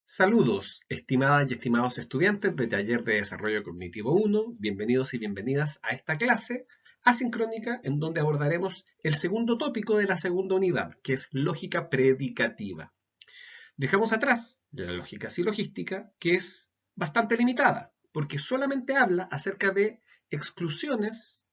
Saludos, estimadas y estimados estudiantes de Taller de Desarrollo Cognitivo 1. Bienvenidos y bienvenidas a esta clase asincrónica en donde abordaremos el segundo tópico de la segunda unidad, que es lógica predicativa. Dejamos atrás la lógica silogística, que es bastante limitada, porque solamente habla acerca de exclusiones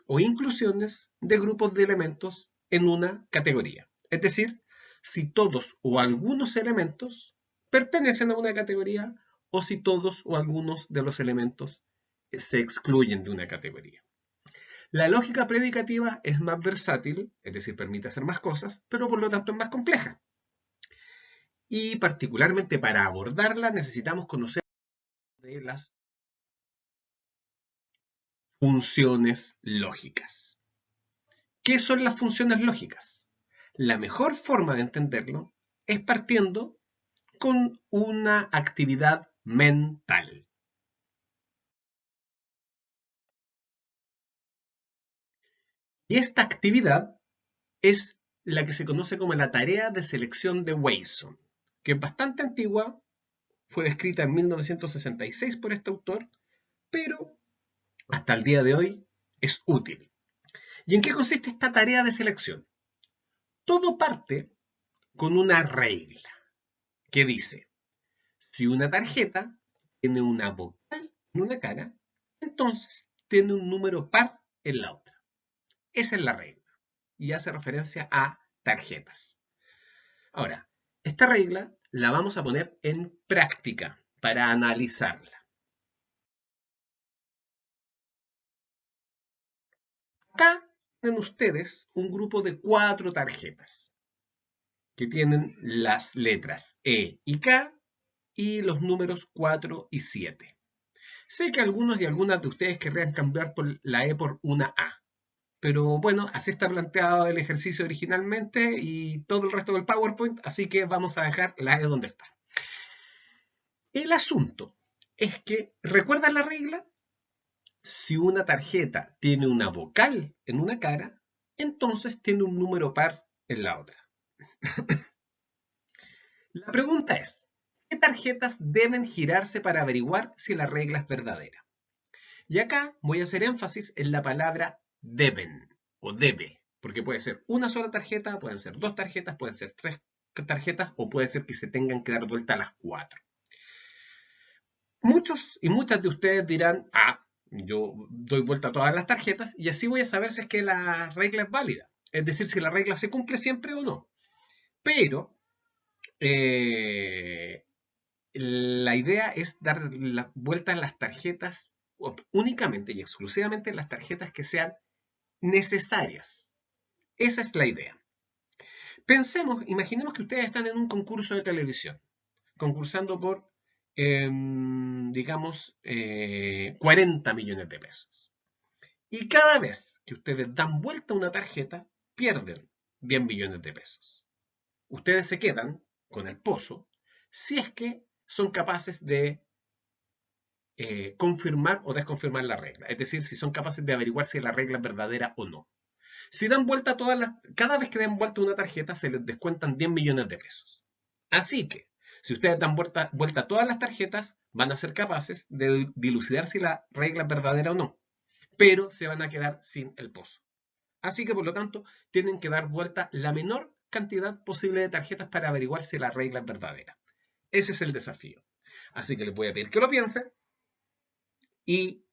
o inclusiones de grupos de elementos en una categoría. Es decir, si todos o algunos elementos pertenecen a una categoría o si todos o algunos de los elementos se excluyen de una categoría. La lógica predicativa es más versátil, es decir, permite hacer más cosas, pero por lo tanto es más compleja. Y particularmente para abordarla necesitamos conocer de las funciones lógicas. ¿Qué son las funciones lógicas? La mejor forma de entenderlo es partiendo con una actividad mental. Y esta actividad es la que se conoce como la tarea de selección de Wasson, que es bastante antigua, fue descrita en 1966 por este autor, pero hasta el día de hoy es útil. ¿Y en qué consiste esta tarea de selección? Todo parte con una regla que dice, si una tarjeta tiene una vocal en una cara, entonces tiene un número par en la otra. Esa es la regla y hace referencia a tarjetas. Ahora, esta regla la vamos a poner en práctica para analizarla. Acá tienen ustedes un grupo de 4 tarjetas que tienen las letras E y K y los números 4 y 7. Sé que algunos y algunas de ustedes querrían cambiar la E por una A, pero bueno, así está planteado el ejercicio originalmente y todo el resto del PowerPoint, así que vamos a dejar la E donde está. El asunto es que, ¿recuerdan la regla? Si una tarjeta tiene una vocal en una cara, entonces tiene un número par en la otra. La pregunta es, ¿qué tarjetas deben girarse para averiguar si la regla es verdadera? Y acá voy a hacer énfasis en la palabra deben o debe, porque puede ser una sola tarjeta, pueden ser 2 tarjetas, pueden ser 3 tarjetas o puede ser que se tengan que dar vuelta a las 4. Muchos y muchas de ustedes dirán, yo doy vuelta a todas las tarjetas y así voy a saber si es que la regla es válida. Es decir, si la regla se cumple siempre o no. Pero la idea es dar la vuelta a las tarjetas únicamente y exclusivamente las tarjetas que sean necesarias. Esa es la idea. Imaginemos que ustedes están en un concurso de televisión, concursando por, digamos, 40 millones de pesos. Y cada vez que ustedes dan vuelta una tarjeta, pierden 10 millones de pesos. Ustedes se quedan con el pozo si es que son capaces de confirmar o desconfirmar la regla. Es decir, si son capaces de averiguar si la regla es verdadera o no. Si dan vuelta cada vez que den vuelta una tarjeta, se les descuentan 10 millones de pesos. Así que, si ustedes dan vuelta a todas las tarjetas, van a ser capaces de dilucidar si la regla es verdadera o no. Pero se van a quedar sin el pozo. Así que, por lo tanto, tienen que dar vuelta la menor cantidad posible de tarjetas para averiguar si la regla es verdadera. Ese es el desafío. Así que les voy a pedir que lo piensen y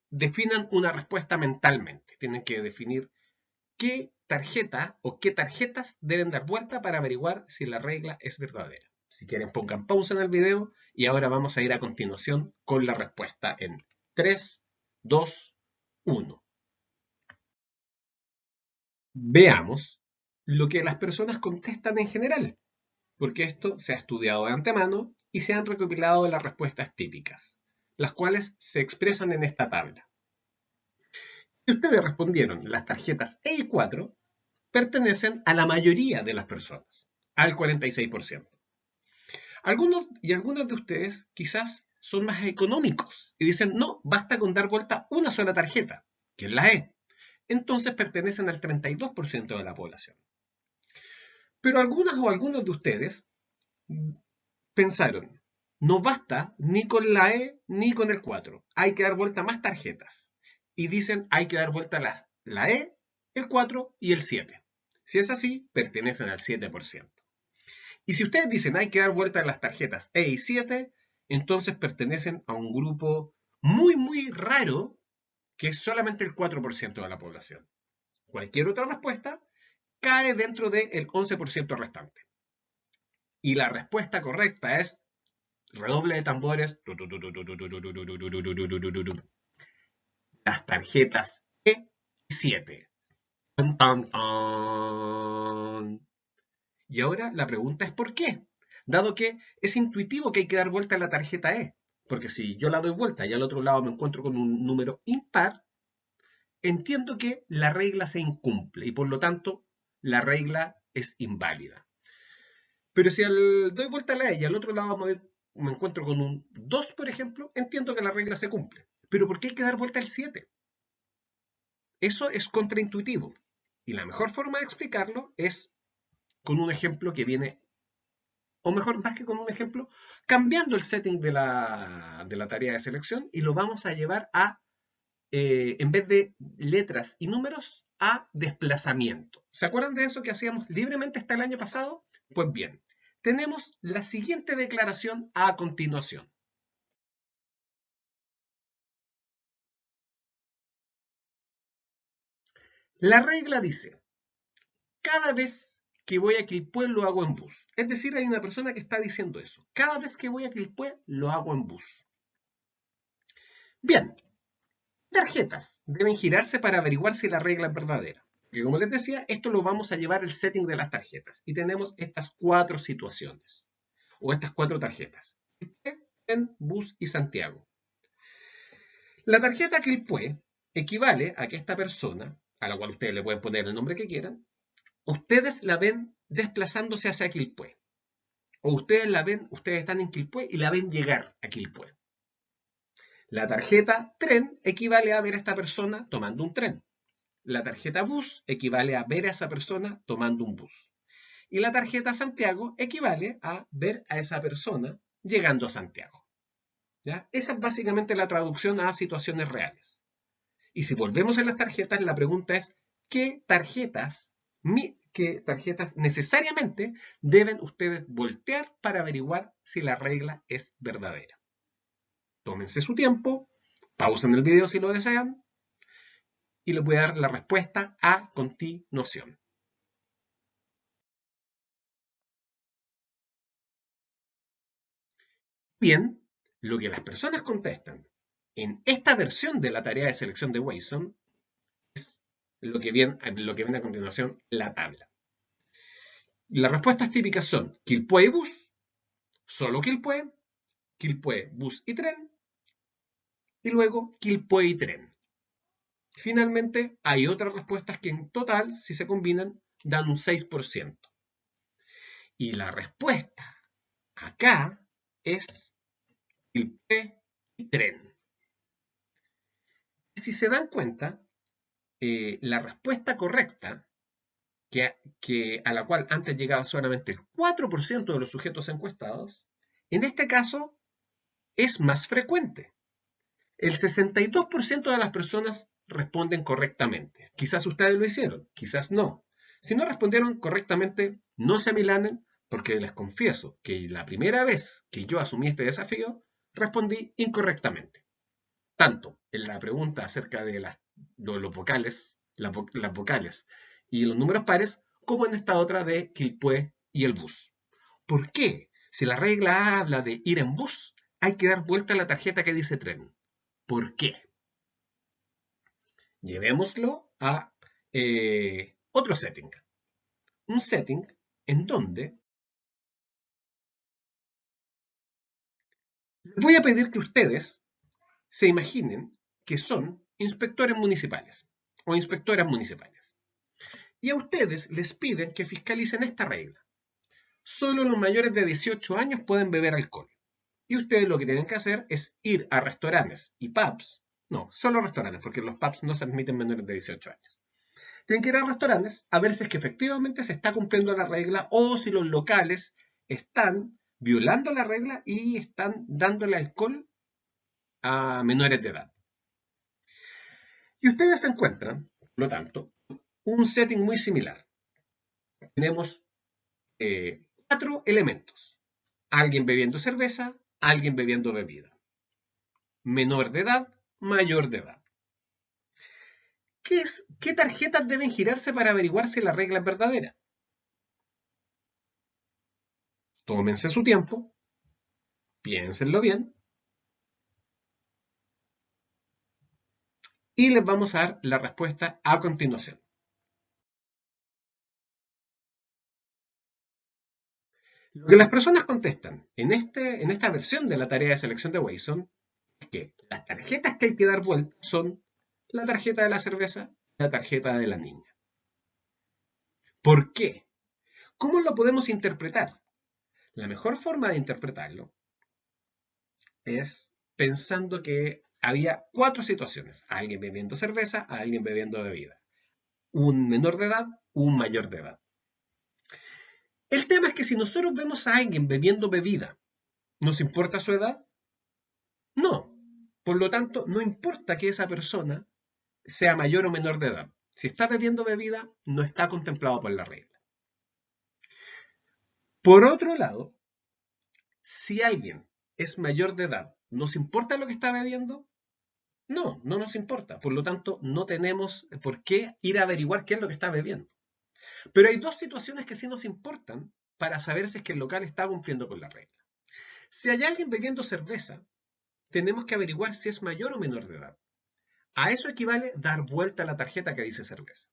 definan una respuesta mentalmente. Tienen que definir qué tarjeta o qué tarjetas deben dar vuelta para averiguar si la regla es verdadera. Si quieren, pongan pausa en el video y ahora vamos a ir a continuación con la respuesta en 3, 2, 1. Veamos lo que las personas contestan en general, porque esto se ha estudiado de antemano y se han recopilado las respuestas típicas, las cuales se expresan en esta tabla. Si ustedes respondieron las tarjetas E y 4, pertenecen a la mayoría de las personas, al 46%. Algunos y algunas de ustedes quizás son más económicos y dicen, no, basta con dar vuelta una sola tarjeta, que es la E. Entonces pertenecen al 32% de la población. Pero algunas o algunos de ustedes pensaron, no basta ni con la E ni con el 4, hay que dar vuelta a más tarjetas. Y dicen, hay que dar vuelta a la E, el 4 y el 7. Si es así, pertenecen al 7%. Y si ustedes dicen, hay que dar vuelta a las tarjetas E y 7, entonces pertenecen a un grupo muy, muy raro, que es solamente el 4% de la población. Cualquier otra respuesta cae dentro del 11% restante. Y la respuesta correcta es, redoble de tambores, las tarjetas E7. Tan, tan, tan. Y ahora la pregunta es ¿por qué? Dado que es intuitivo que hay que dar vuelta a la tarjeta E, porque si yo la doy vuelta y al otro lado me encuentro con un número impar, entiendo que la regla se incumple y por lo tanto la regla es inválida. Pero si doy vuelta a la E y al otro lado me encuentro con un 2, por ejemplo, entiendo que la regla se cumple. Pero ¿por qué hay que dar vuelta al 7? Eso es contraintuitivo. Y la mejor forma de explicarlo es con un ejemplo que viene, o mejor, más que con un ejemplo, cambiando el setting de la tarea de selección y lo vamos a llevar a, en vez de letras y números, a desplazamiento. ¿Se acuerdan de eso que hacíamos libremente hasta el año pasado? Pues bien, tenemos la siguiente declaración a continuación. La regla dice, cada vez que voy a Quilpué lo hago en bus. Es decir, hay una persona que está diciendo eso. Cada vez que voy a Quilpué lo hago en bus. Bien, tarjetas deben girarse para averiguar si la regla es verdadera. Porque como les decía, esto lo vamos a llevar al setting de las tarjetas. Y tenemos estas 4 situaciones. O estas 4 tarjetas. En Bus y Santiago. La tarjeta Quilpué equivale a que esta persona, a la cual ustedes le pueden poner el nombre que quieran, ustedes la ven desplazándose hacia Quilpué. O ustedes la ven, ustedes están en Quilpué y la ven llegar a Quilpué. La tarjeta tren equivale a ver a esta persona tomando un tren. La tarjeta bus equivale a ver a esa persona tomando un bus. Y la tarjeta Santiago equivale a ver a esa persona llegando a Santiago. ¿Ya? Esa es básicamente la traducción a situaciones reales. Y si volvemos a las tarjetas, la pregunta es, ¿qué tarjetas necesariamente deben ustedes voltear para averiguar si la regla es verdadera? Tómense su tiempo, pausen el video si lo desean, y les voy a dar la respuesta a continuación. Bien, lo que las personas contestan en esta versión de la tarea de selección de Wayson es lo que viene a continuación, la tabla. Las respuestas típicas son Quilpué y bus, solo Quilpué, Quilpué, bus y tren, y luego Quilpué y tren. Finalmente, hay otras respuestas que en total, si se combinan, dan un 6%. Y la respuesta acá es Quilpué y tren. Si se dan cuenta, la respuesta correcta, a la cual antes llegaba solamente el 4% de los sujetos encuestados, en este caso es más frecuente. El 62% de las personas responden correctamente. Quizás ustedes lo hicieron, quizás no. Si no respondieron correctamente, no se amilanen, porque les confieso que la primera vez que yo asumí este desafío, respondí incorrectamente. Tanto en la pregunta acerca de los vocales, las vocales y los números pares, como en esta otra de Quilpué y el bus. ¿Por qué? Si la regla habla de ir en bus, hay que dar vuelta a la tarjeta que dice tren. ¿Por qué? Llevémoslo a otro setting. Un setting en donde les voy a pedir que ustedes se imaginen que son inspectores municipales o inspectoras municipales. Y a ustedes les piden que fiscalicen esta regla. Solo los mayores de 18 años pueden beber alcohol. Y ustedes lo que tienen que hacer es ir a restaurantes y pubs. No, solo restaurantes, porque los pubs no se admiten menores de 18 años. Tienen que ir a restaurantes a ver si es que efectivamente se está cumpliendo la regla o si los locales están violando la regla y están dándole alcohol a menores de edad. Y ustedes encuentran, por lo tanto, un setting muy similar. Tenemos 4 elementos. Alguien bebiendo cerveza, alguien bebiendo bebida. Menor de edad, mayor de edad. ¿Qué tarjetas deben girarse para averiguar si la regla es verdadera? Tómense su tiempo, piénsenlo bien, y les vamos a dar la respuesta a continuación. Lo que las personas contestan en esta versión de la tarea de selección de Wayson es que las tarjetas que hay que dar vuelta son la tarjeta de la cerveza y la tarjeta de la niña. ¿Por qué? ¿Cómo lo podemos interpretar? La mejor forma de interpretarlo es pensando que había 4 situaciones. Alguien bebiendo cerveza, alguien bebiendo bebida. Un menor de edad, un mayor de edad. El tema es que si nosotros vemos a alguien bebiendo bebida, ¿nos importa su edad? No. Por lo tanto, no importa que esa persona sea mayor o menor de edad. Si está bebiendo bebida, no está contemplado por la regla. Por otro lado, si alguien es mayor de edad, ¿nos importa lo que está bebiendo? No, no nos importa. Por lo tanto, no tenemos por qué ir a averiguar qué es lo que está bebiendo. Pero hay 2 situaciones que sí nos importan para saber si es que el local está cumpliendo con la regla. Si hay alguien bebiendo cerveza, tenemos que averiguar si es mayor o menor de edad. A eso equivale dar vuelta a la tarjeta que dice cerveza.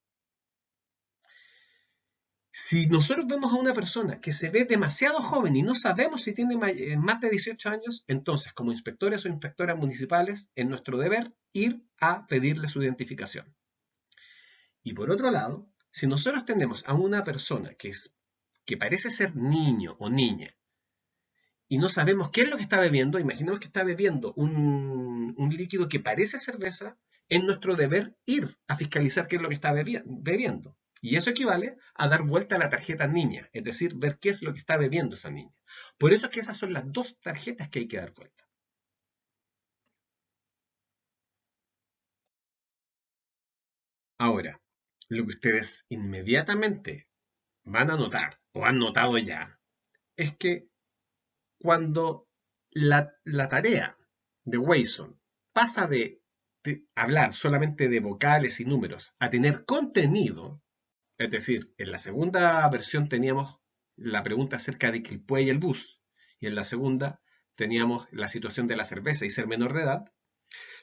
Si nosotros vemos a una persona que se ve demasiado joven y no sabemos si tiene más de 18 años, entonces como inspectores o inspectoras municipales es nuestro deber ir a pedirle su identificación. Y por otro lado, si nosotros tenemos a una persona que parece ser niño o niña y no sabemos qué es lo que está bebiendo, imaginemos que está bebiendo un líquido que parece cerveza, es nuestro deber ir a fiscalizar qué es lo que está bebiendo. Y eso equivale a dar vuelta a la tarjeta niña, es decir, ver qué es lo que está bebiendo esa niña. Por eso es que esas son las 2 tarjetas que hay que dar vuelta. Ahora, lo que ustedes inmediatamente van a notar, o han notado ya, es que cuando la tarea de Wayson pasa de hablar solamente de vocales y números a tener contenido, es decir, en la segunda versión teníamos la pregunta acerca de Quilpué y el bus, y en la segunda teníamos la situación de la cerveza y ser menor de edad,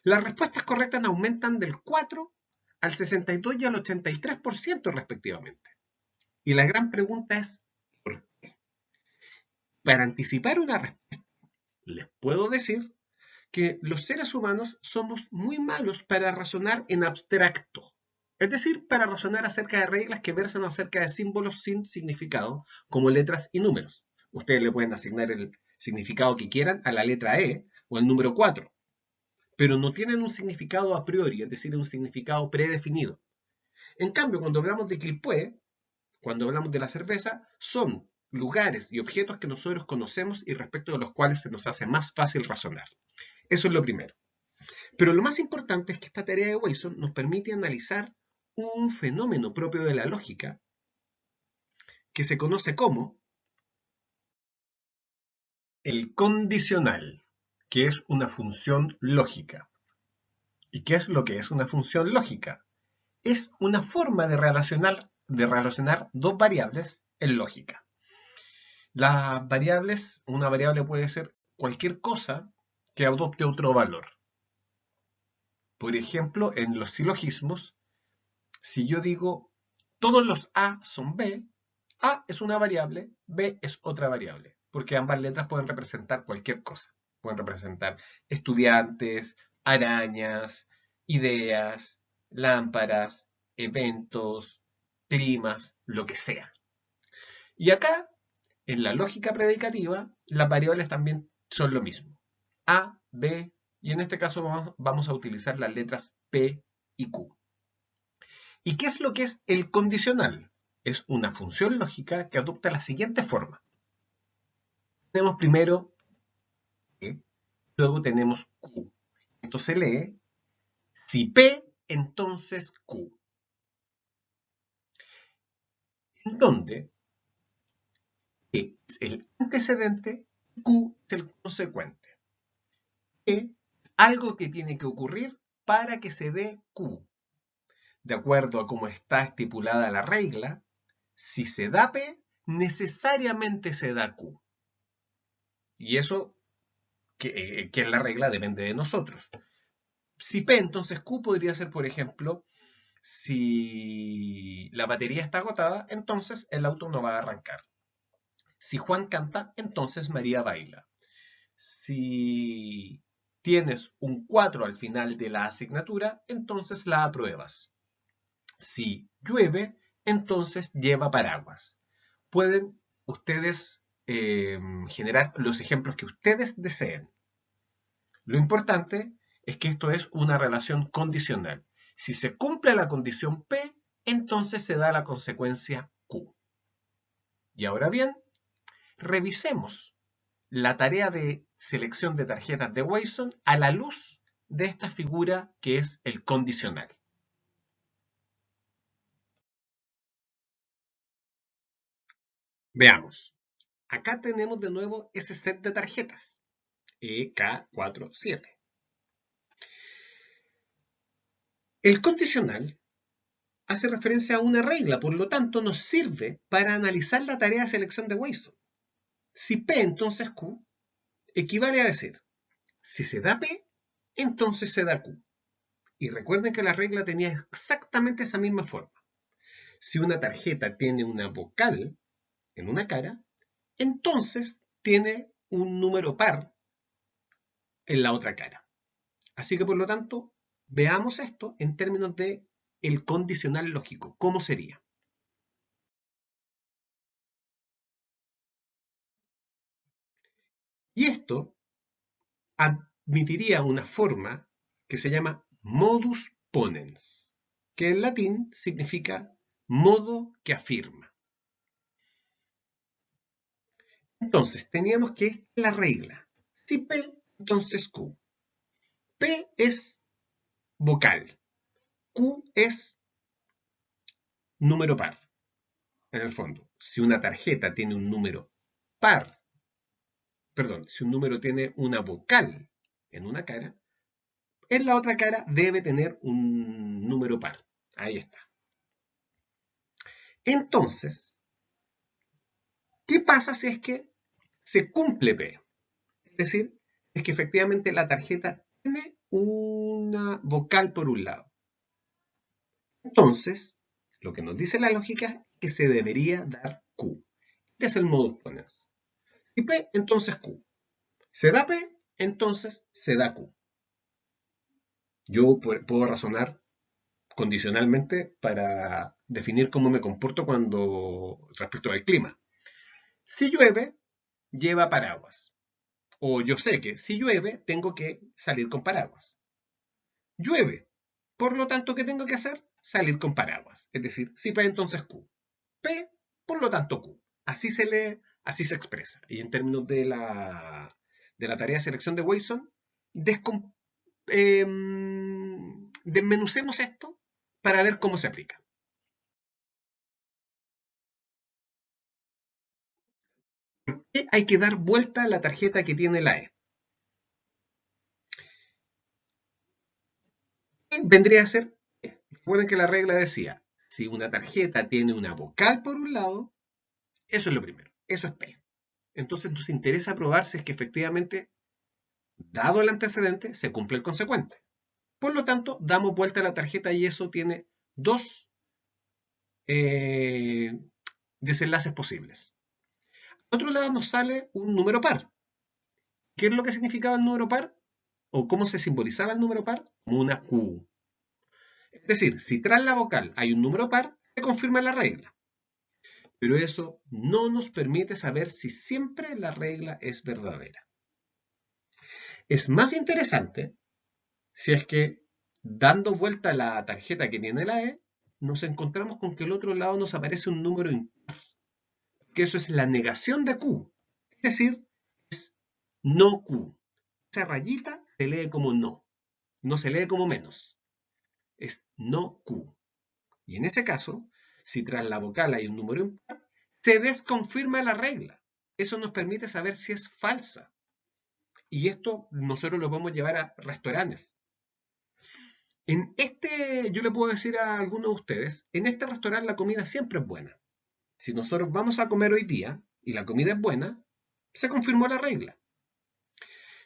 las respuestas correctas aumentan del 4 al 62 y al 83% respectivamente. Y la gran pregunta es, ¿por qué? Para anticipar una respuesta, les puedo decir que los seres humanos somos muy malos para razonar en abstracto. Es decir, para razonar acerca de reglas que versan acerca de símbolos sin significado, como letras y números. Ustedes le pueden asignar el significado que quieran a la letra E o el número 4, pero no tienen un significado a priori, es decir, un significado predefinido. En cambio, cuando hablamos de Quilpué, cuando hablamos de la cerveza, son lugares y objetos que nosotros conocemos y respecto de los cuales se nos hace más fácil razonar. Eso es lo primero. Pero lo más importante es que esta tarea de Wayson nos permite analizar un fenómeno propio de la lógica que se conoce como el condicional, que es una función lógica. ¿Y qué es lo que es una función lógica? Es una forma de relacionar 2 variables en lógica. Las variables, una variable puede ser cualquier cosa que adopte otro valor. Por ejemplo, en los silogismos, si yo digo todos los A son B, A es una variable, B es otra variable, porque ambas letras pueden representar cualquier cosa. Pueden representar estudiantes, arañas, ideas, lámparas, eventos, primas, lo que sea. Y acá, en la lógica predicativa, las variables también son lo mismo. A, B, y en este caso vamos a utilizar las letras P y Q. ¿Y qué es lo que es el condicional? Es una función lógica que adopta la siguiente forma. Tenemos primero P, luego tenemos Q. Entonces lee, si P, entonces Q. En donde P es el antecedente, Q es el consecuente. P es algo que tiene que ocurrir para que se dé Q. De acuerdo a cómo está estipulada la regla, si se da P, necesariamente se da Q. Y eso, que es la regla, depende de nosotros. Si P, entonces Q podría ser, por ejemplo, si la batería está agotada, entonces el auto no va a arrancar. Si Juan canta, entonces María baila. Si tienes un 4 al final de la asignatura, entonces la apruebas. Si llueve, entonces lleva paraguas. Pueden ustedes generar los ejemplos que ustedes deseen. Lo importante es que esto es una relación condicional. Si se cumple la condición P, entonces se da la consecuencia Q. Y ahora bien, revisemos la tarea de selección de tarjetas de Wasson a la luz de esta figura que es el condicional. Veamos. Acá tenemos de nuevo ese set de tarjetas. EK47. El condicional hace referencia a una regla, por lo tanto nos sirve para analizar la tarea de selección de Wasson. Si P entonces Q equivale a decir, si se da P, entonces se da Q. Y recuerden que la regla tenía exactamente esa misma forma. Si una tarjeta tiene una vocal en una cara, entonces tiene un número par en la otra cara. Así que por lo tanto, veamos esto en términos de el condicional lógico. ¿Cómo sería? Y esto admitiría una forma que se llama modus ponens, que en latín significa modo que afirma. Entonces, teníamos que esta es la regla. Si P, entonces Q. P es vocal. Q es número par. En el fondo, si una tarjeta tiene un número par, perdón, si un número tiene una vocal en una cara, en la otra cara debe tener un número par. Ahí está. Entonces, ¿qué pasa si es que se cumple P? Es decir, es que efectivamente la tarjeta tiene una vocal por un lado. Entonces, lo que nos dice la lógica es que se debería dar Q. Este es el modus ponens. Y P, entonces Q. Se da P, entonces se da Q. Yo puedo razonar condicionalmente para definir cómo me comporto respecto al clima. Si llueve, lleva paraguas. O yo sé que si llueve, tengo que salir con paraguas. Llueve. Por lo tanto, ¿qué tengo que hacer? Salir con paraguas. Es decir, si P, entonces Q. P, por lo tanto Q. Así se lee, así se expresa. Y en términos de la tarea de selección de Wasson, desmenucemos esto para ver cómo se aplica. ¿Por qué hay que dar vuelta a la tarjeta que tiene la E? Vendría a ser, recuerden que la regla decía, si una tarjeta tiene una vocal por un lado, eso es lo primero, eso es P. Entonces nos interesa probar si es que efectivamente, dado el antecedente, se cumple el consecuente. Por lo tanto, damos vuelta a la tarjeta y eso tiene dos desenlaces posibles. Por otro lado nos sale un número par. ¿Qué es lo que significaba el número par? ¿O cómo se simbolizaba el número par? Como una Q. Es decir, si tras la vocal hay un número par, se confirma la regla. Pero eso no nos permite saber si siempre la regla es verdadera. Es más interesante si es que, dando vuelta a la tarjeta que tiene la E, nos encontramos con que al otro lado nos aparece un número impar, que eso es la negación de Q. Es decir, no Q. Esa rayita se lee como no. No se lee como menos. Es no Q. Y en ese caso, si tras la vocal hay un número impar, se desconfirma la regla. Eso nos permite saber si es falsa. Y esto nosotros lo podemos llevar a restaurantes. Yo le puedo decir a algunos de ustedes, en este restaurante la comida siempre es buena. Si nosotros vamos a comer hoy día y la comida es buena, se confirmó la regla.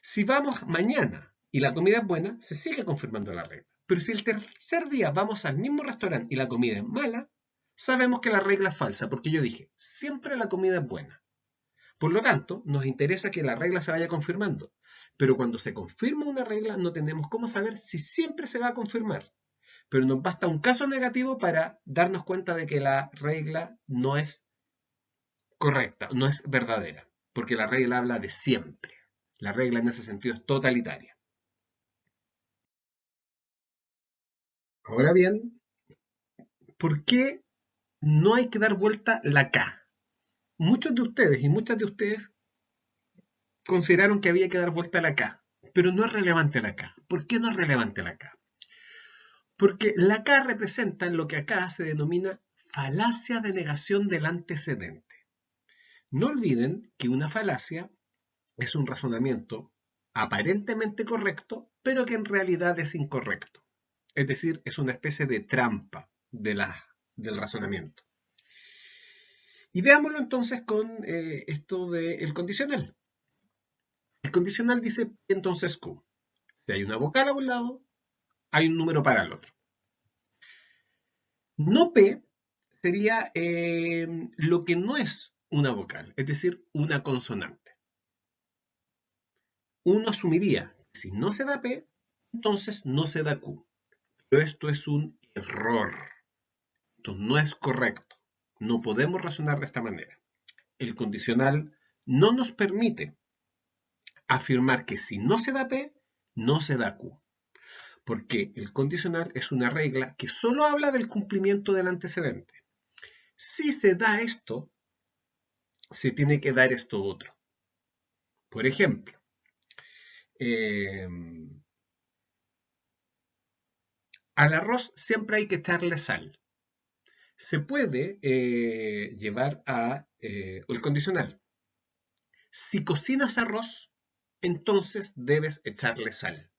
Si vamos mañana y la comida es buena, se sigue confirmando la regla. Pero si el tercer día vamos al mismo restaurante y la comida es mala, sabemos que la regla es falsa, porque yo dije, siempre la comida es buena. Por lo tanto, nos interesa que la regla se vaya confirmando. Pero cuando se confirma una regla, no tenemos cómo saber si siempre se va a confirmar. Pero nos basta un caso negativo para darnos cuenta de que la regla no es correcta, no es verdadera, porque la regla habla de siempre. La regla en ese sentido es totalitaria. Ahora bien, ¿por qué no hay que dar vuelta la K? Muchos de ustedes y muchas de ustedes consideraron que había que dar vuelta la K, pero no es relevante la K. ¿Por qué no es relevante la K? Porque la K representa lo que acá se denomina falacia de negación del antecedente. No olviden que una falacia es un razonamiento aparentemente correcto, pero que en realidad es incorrecto. Es decir, es una especie de trampa del razonamiento. Y veámoslo entonces con esto del condicional. El condicional dice entonces Q. Si hay una vocal a un lado, hay un número para el otro. No P sería lo que no es una vocal, es decir, una consonante. Uno asumiría que si no se da P, entonces no se da Q. Pero esto es un error. Esto no es correcto. No podemos razonar de esta manera. El condicional no nos permite afirmar que si no se da P, no se da Q. Porque el condicional es una regla que solo habla del cumplimiento del antecedente. Si se da esto, se tiene que dar esto otro. Por ejemplo, eh, al arroz siempre hay que echarle sal. Se puede llevar a el condicional. Si cocinas arroz, entonces debes echarle sal.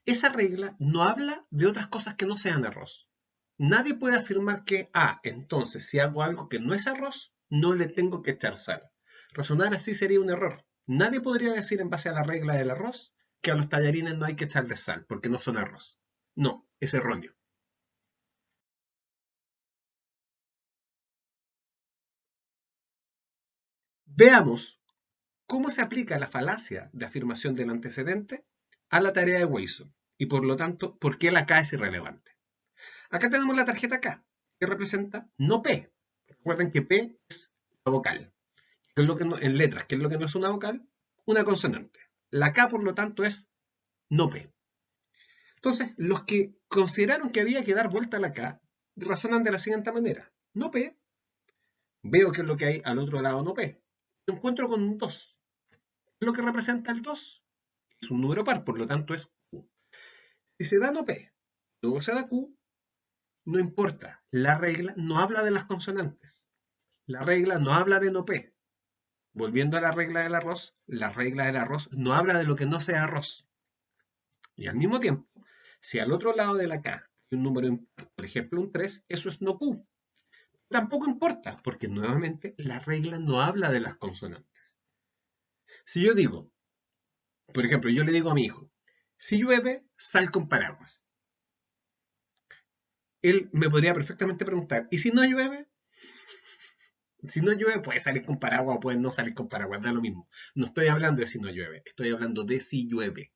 Esa regla no habla de otras cosas que no sean arroz. Nadie puede afirmar que, entonces si hago algo que no es arroz, no le tengo que echar sal. Razonar así sería un error. Nadie podría decir en base a la regla del arroz que a los tallarines no hay que echarle sal, porque no son arroz. No, es erróneo. Veamos cómo se aplica la falacia de afirmación del antecedente a la tarea de Wason y por lo tanto, por qué la K es irrelevante. Acá tenemos la tarjeta K, que representa no P. Recuerden que P es la vocal. ¿Qué es lo que no, en letras, ¿qué es lo que no es una vocal? Una consonante. La K, por lo tanto, es no P. Entonces, los que consideraron que había que dar vuelta a la K, razonan de la siguiente manera. No P, veo que es lo que hay al otro lado no P. Me encuentro con un 2. ¿Qué es lo que representa el 2? Es un número par, por lo tanto es Q. Si se da no P, luego se da Q, no importa. La regla no habla de las consonantes. La regla no habla de no P. Volviendo a la regla del arroz, la regla del arroz no habla de lo que no sea arroz. Y al mismo tiempo, si al otro lado de la K hay un número impar, por ejemplo un 3, eso es no Q. Tampoco importa, porque nuevamente la regla no habla de las consonantes. Si yo digo, por ejemplo, yo le digo a mi hijo, si llueve, sal con paraguas. Él me podría perfectamente preguntar, ¿y si no llueve? Si no llueve, puede salir con paraguas o puede no salir con paraguas, da lo mismo. No estoy hablando de si no llueve, estoy hablando de si llueve.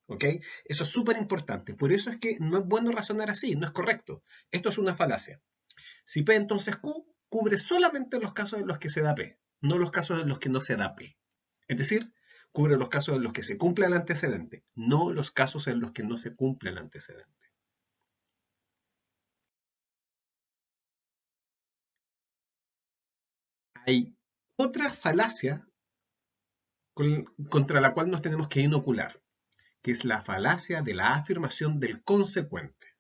¿Ok? Eso es súper importante. Por eso es que no es bueno razonar así, no es correcto. Esto es una falacia. Si P entonces Q, cubre solamente los casos en los que se da P, no los casos en los que no se da P. Es decir, cubre los casos en los que se cumple el antecedente, no los casos en los que no se cumple el antecedente. Hay otra falacia contra la cual nos tenemos que inocular, que es la falacia de la afirmación del consecuente.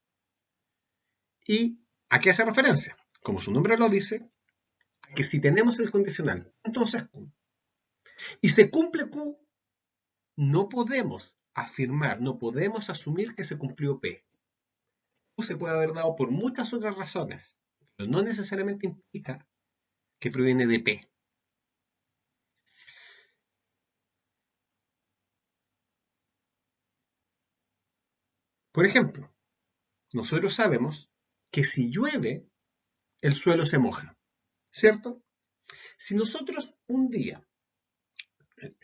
¿Y a qué hace referencia? Como su nombre lo dice, que si tenemos el condicional, entonces Q, y se cumple Q, no podemos afirmar, no podemos asumir que se cumplió P. Q se puede haber dado por muchas otras razones, pero no necesariamente implica que proviene de P. Por ejemplo, nosotros sabemos que si llueve, el suelo se moja, ¿cierto? Si nosotros un día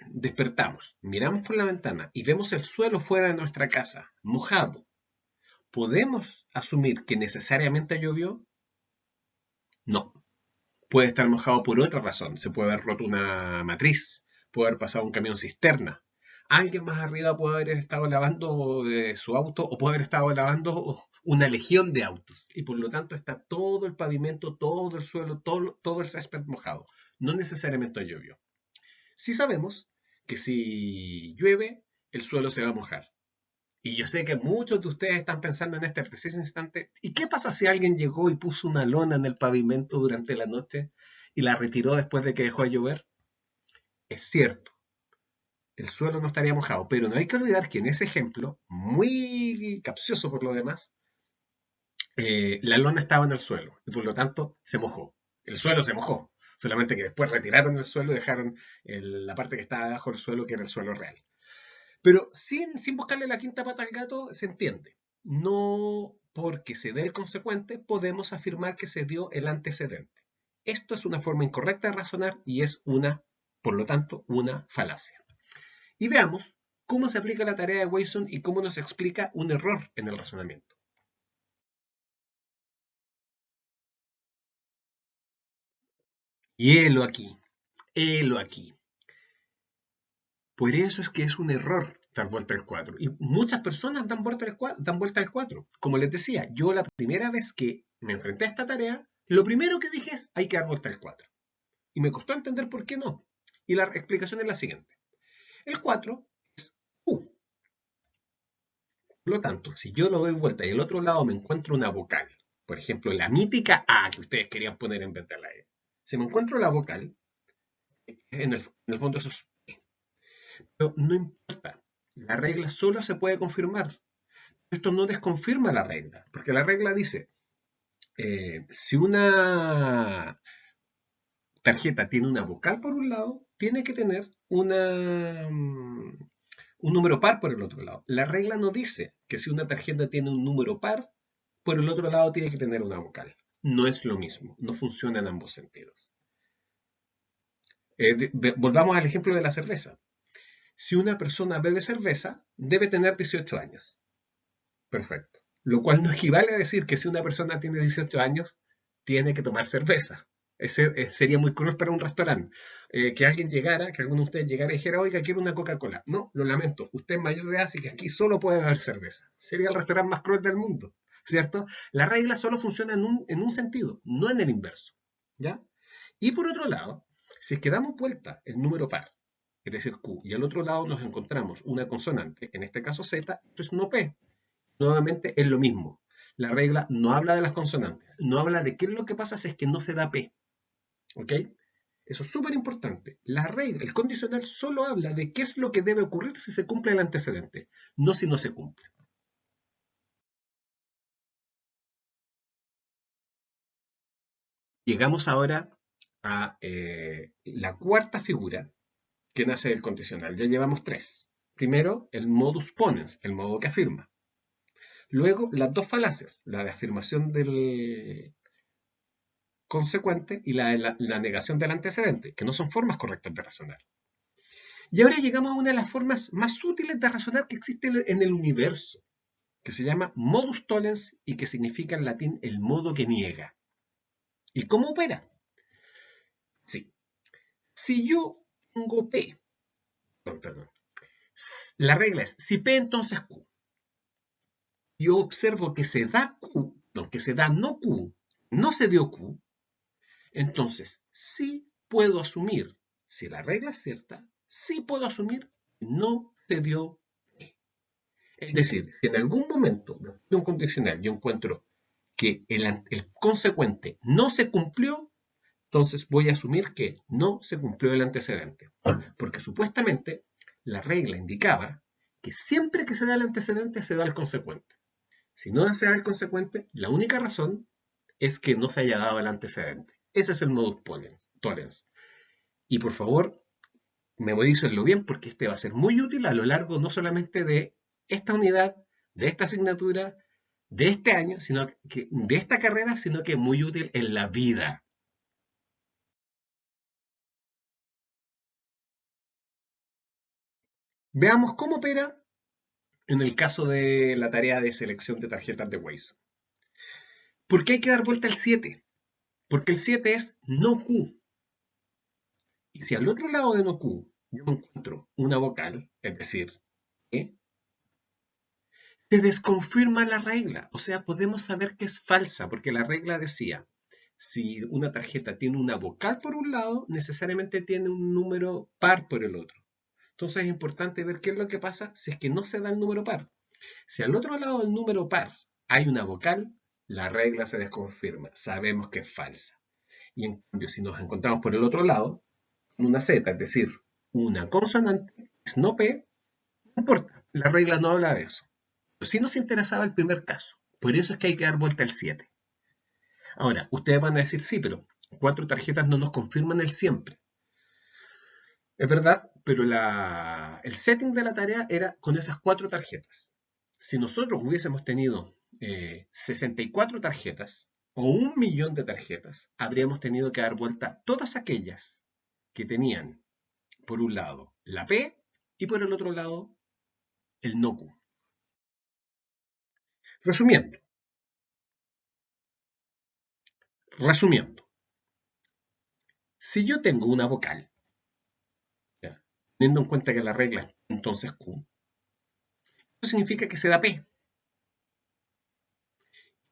despertamos, miramos por la ventana y vemos el suelo fuera de nuestra casa, mojado, ¿podemos asumir que necesariamente llovió? No. Puede estar mojado por otra razón. Se puede haber roto una matriz, puede haber pasado un camión cisterna. Alguien más arriba puede haber estado lavando su auto o puede haber estado lavando una legión de autos. Y por lo tanto está todo el pavimento, todo el suelo, todo el césped mojado. No necesariamente llovió. Sí sabemos que si llueve, el suelo se va a mojar. Y yo sé que muchos de ustedes están pensando en este preciso instante, ¿y qué pasa si alguien llegó y puso una lona en el pavimento durante la noche y la retiró después de que dejó de llover? Es cierto, el suelo no estaría mojado, pero no hay que olvidar que en ese ejemplo, muy capcioso por lo demás, la lona estaba en el suelo y por lo tanto se mojó. El suelo se mojó, solamente que después retiraron el suelo y dejaron la parte que estaba debajo del suelo, que era el suelo real. Pero sin buscarle la quinta pata al gato, se entiende. No porque se dé el consecuente, podemos afirmar que se dio el antecedente. Esto es una forma incorrecta de razonar y es por lo tanto, una falacia. Y veamos cómo se aplica la tarea de Wasson y cómo nos explica un error en el razonamiento. Y helo aquí, helo aquí. Por eso es que es un error dar vuelta al 4. Y muchas personas dan vuelta al 4. Como les decía, yo la primera vez que me enfrenté a esta tarea, lo primero que dije es, hay que dar vuelta al 4. Y me costó entender por qué no. Y la explicación es la siguiente. El 4 es U. Por lo tanto, si yo lo doy vuelta y al otro lado me encuentro una vocal, por ejemplo, la mítica A que ustedes querían poner en vez de la E, si me encuentro la vocal, en el fondo eso es P. Pero no importa. La regla solo se puede confirmar. Esto no desconfirma la regla, porque la regla dice, si una tarjeta tiene una vocal por un lado, tiene que tener un número par por el otro lado. La regla no dice que si una tarjeta tiene un número par, por el otro lado tiene que tener una vocal. No es lo mismo, no funciona en ambos sentidos. Volvamos al ejemplo de la cerveza. Si una persona bebe cerveza, debe tener 18 años. Perfecto. Lo cual no equivale a decir que si una persona tiene 18 años, tiene que tomar cerveza. Ese sería muy cruel para un restaurante. Que alguien llegara, que alguno de ustedes llegara y dijera, oiga, quiero una Coca-Cola. No, lo lamento. Usted es mayor de edad, así que aquí solo puede beber cerveza. Sería el restaurante más cruel del mundo. ¿Cierto? La regla solo funciona en un sentido, no en el inverso. ¿Ya? Y por otro lado, si es que damos vuelta el número par, es decir, Q, y al otro lado nos encontramos una consonante, en este caso Z, entonces no P. Nuevamente es lo mismo. La regla no habla de las consonantes, no habla de qué es lo que pasa si es que no se da P. ¿Ok? Eso es súper importante. La regla, el condicional solo habla de qué es lo que debe ocurrir si se cumple el antecedente, no si no se cumple. Llegamos ahora a la cuarta figura que nace del condicional. Ya llevamos tres. Primero, el modus ponens, el modo que afirma. Luego, las dos falacias, la de afirmación del consecuente y la negación del antecedente, que no son formas correctas de razonar. Y ahora llegamos a una de las formas más útiles de razonar que existe en el universo, que se llama modus tollens y que significa en latín el modo que niega. ¿Y cómo opera? Sí. Si yo tengo P, perdón, la regla es, si P entonces Q, yo observo que se da Q, no, que se da no Q, no se dio Q, entonces sí puedo asumir, si la regla es cierta, sí puedo asumir que no se dio P. Es decir, si en algún momento de un condicional yo encuentro que el consecuente no se cumplió, entonces voy a asumir que no se cumplió el antecedente. Porque supuestamente la regla indicaba que siempre que se da el antecedente se da el consecuente. Si no se da el consecuente, la única razón es que no se haya dado el antecedente. Ese es el modus tollens. Y por favor, memorícenlo bien porque este va a ser muy útil a lo largo no solamente de esta unidad, de esta asignatura, de este año, sino que de esta carrera, sino que muy útil en la vida. Veamos cómo opera en el caso de la tarea de selección de tarjetas de Waze. ¿Por qué hay que dar vuelta al 7? Porque el 7 es no Q. Y si al otro lado de no Q yo encuentro una vocal, es decir, E, te desconfirma la regla. O sea, podemos saber que es falsa, porque la regla decía, si una tarjeta tiene una vocal por un lado, necesariamente tiene un número par por el otro. Entonces es importante ver qué es lo que pasa si es que no se da el número par. Si al otro lado del número par hay una vocal, la regla se desconfirma. Sabemos que es falsa. Y en cambio, si nos encontramos por el otro lado, con una Z, es decir, una consonante, es no P, no importa. La regla no habla de eso. Pero sí nos interesaba el primer caso. Por eso es que hay que dar vuelta al 7. Ahora, ustedes van a decir, sí, pero 4 tarjetas no nos confirman el siempre. Es verdad, pero el setting de la tarea era con esas 4 tarjetas. Si nosotros hubiésemos tenido 64 tarjetas o 1.000.000 de tarjetas, habríamos tenido que dar vuelta todas aquellas que tenían, por un lado, la P y por el otro lado, el no Q. Resumiendo, resumiendo, si yo tengo una vocal, ¿ya?, teniendo en cuenta que la regla es entonces Q, eso significa que se da P.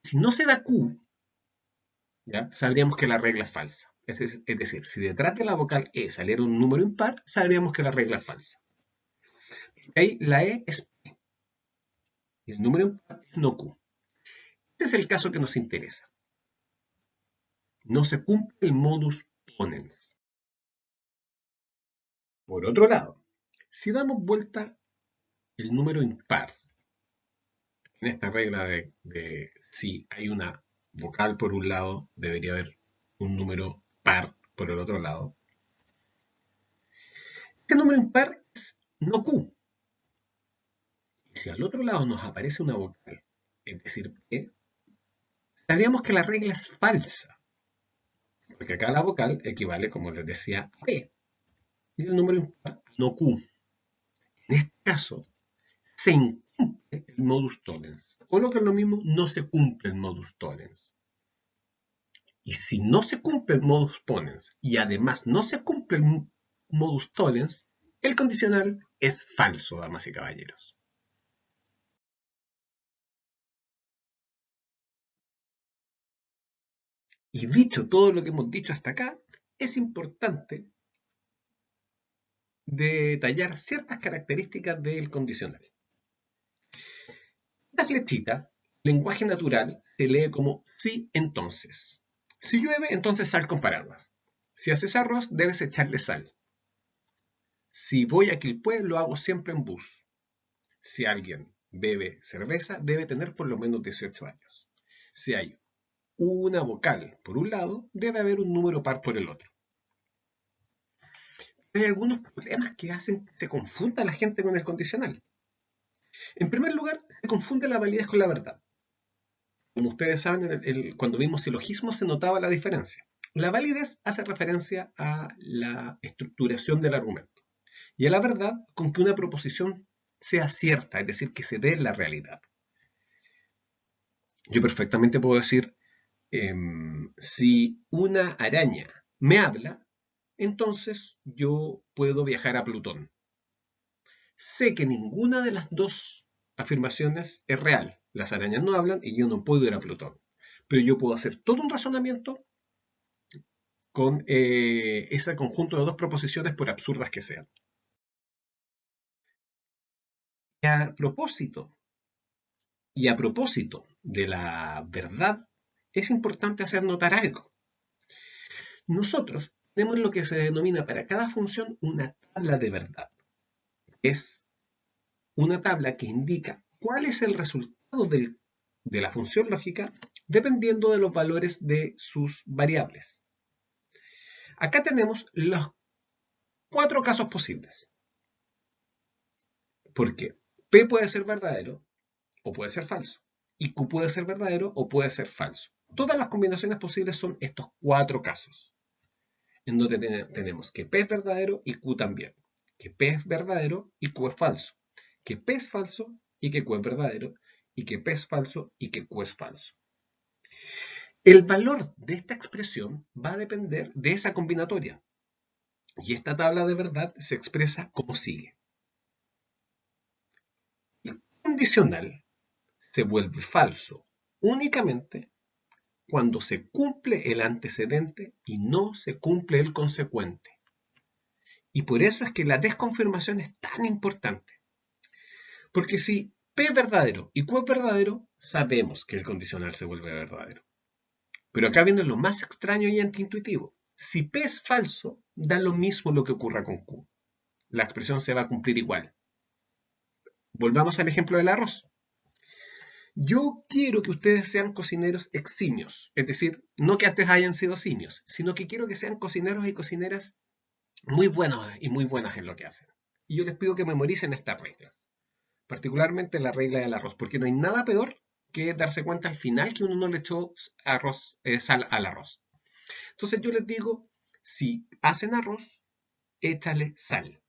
Si no se da Q, ¿ya?, sabríamos que la regla es falsa. Es decir, si detrás de la vocal E saliera un número impar, sabríamos que la regla es falsa. Ahí la E es P y el número impar es no Q. Este es el caso que nos interesa. No se cumple el modus ponens. Por otro lado, si damos vuelta el número impar, en esta regla de si hay una vocal por un lado, debería haber un número par por el otro lado. Este número impar es no Q. Y si al otro lado nos aparece una vocal, es decir, P, sabríamos que la regla es falsa. Porque acá la vocal equivale, como les decía, a P. Y el número impar no Q. En este caso, se incumple el modus tollens. O lo que es lo mismo, no se cumple el modus tollens. Y si no se cumple el modus ponens y además no se cumple el modus tollens, el condicional es falso, damas y caballeros. Y dicho todo lo que hemos dicho hasta acá, es importante detallar ciertas características del condicional. La flechita, lenguaje natural, se lee como sí, entonces. Si llueve, entonces sal con paraguas. Si haces arroz, debes echarle sal. Si voy a Quilpué, lo hago siempre en bus. Si alguien bebe cerveza, debe tener por lo menos 18 años. Si hay una vocal por un lado, debe haber un número par por el otro. Hay algunos problemas que hacen que se confunda la gente con el condicional. En primer lugar, se confunde la validez con la verdad. Como ustedes saben, cuando vimos silogismos se notaba la diferencia. La validez hace referencia a la estructuración del argumento y a la verdad con que una proposición sea cierta, es decir, que se dé en la realidad. Yo perfectamente puedo decir, si una araña me habla, entonces yo puedo viajar a Plutón. Sé que ninguna de las dos afirmaciones es real. Las arañas no hablan y yo no puedo ir a Plutón. Pero yo puedo hacer todo un razonamiento con ese conjunto de dos proposiciones, por absurdas que sean. a propósito, de la verdad, es importante hacer notar algo. Nosotros tenemos lo que se denomina para cada función una tabla de verdad. Es una tabla que indica cuál es el resultado de la función lógica dependiendo de los valores de sus variables. Acá tenemos los 4 casos posibles. Porque P puede ser verdadero o puede ser falso. Y Q puede ser verdadero o puede ser falso. Todas las combinaciones posibles son estos 4 casos. En donde tenemos que P es verdadero y Q también. Que P es verdadero y Q es falso. Que P es falso y que Q es verdadero. Y que P es falso y que Q es falso. El valor de esta expresión va a depender de esa combinatoria. Y esta tabla de verdad se expresa como sigue. El condicional se vuelve falso únicamente cuando se cumple el antecedente y no se cumple el consecuente. Y por eso es que la desconfirmación es tan importante. Porque si P es verdadero y Q es verdadero, sabemos que el condicional se vuelve verdadero. Pero acá viene lo más extraño y antiintuitivo. Si P es falso, da lo mismo lo que ocurra con Q. La expresión se va a cumplir igual. Volvamos al ejemplo del arroz. Yo quiero que ustedes sean cocineros eximios, es decir, no que antes hayan sido simios, sino que quiero que sean cocineros y cocineras muy buenos y muy buenas en lo que hacen. Y yo les pido que memoricen estas reglas, particularmente la regla del arroz, porque no hay nada peor que darse cuenta al final que uno no le echó sal al arroz. Entonces yo les digo, si hacen arroz, échale sal.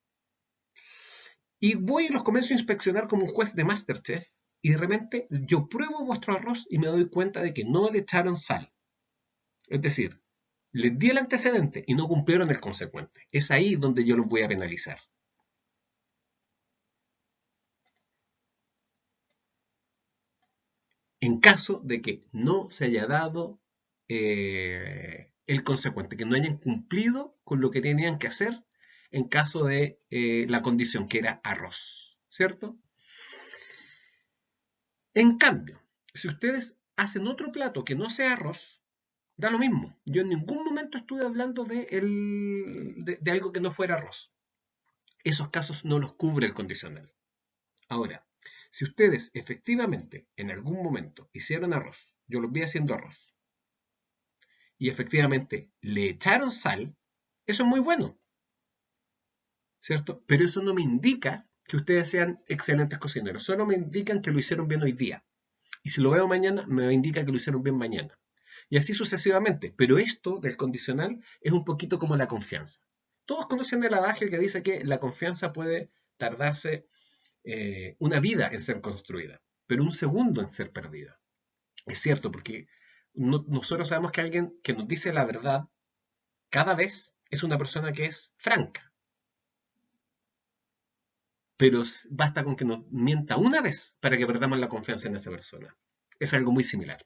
Y voy y los comienzo a inspeccionar como un juez de MasterChef, y de repente yo pruebo vuestro arroz y me doy cuenta de que no le echaron sal. Es decir, les di el antecedente y no cumplieron el consecuente. Es ahí donde yo los voy a penalizar. En caso de que no se haya dado el consecuente, que no hayan cumplido con lo que tenían que hacer en caso de la condición que era arroz, ¿cierto? En cambio, si ustedes hacen otro plato que no sea arroz, da lo mismo. Yo en ningún momento estuve hablando de algo que no fuera arroz. Esos casos no los cubre el condicional. Ahora, si ustedes efectivamente en algún momento hicieron arroz, yo los vi haciendo arroz, y efectivamente le echaron sal, eso es muy bueno, ¿cierto? Pero eso no me indica que ustedes sean excelentes cocineros, solo me indican que lo hicieron bien hoy día. Y si lo veo mañana, me indica que lo hicieron bien mañana. Y así sucesivamente. Pero esto del condicional es un poquito como la confianza. Todos conocen el adagio que dice que la confianza puede tardarse una vida en ser construida, pero un segundo en ser perdida. Es cierto, porque nosotros sabemos que alguien que nos dice la verdad cada vez es una persona que es franca. Pero basta con que nos mienta una vez para que perdamos la confianza en esa persona. Es algo muy similar.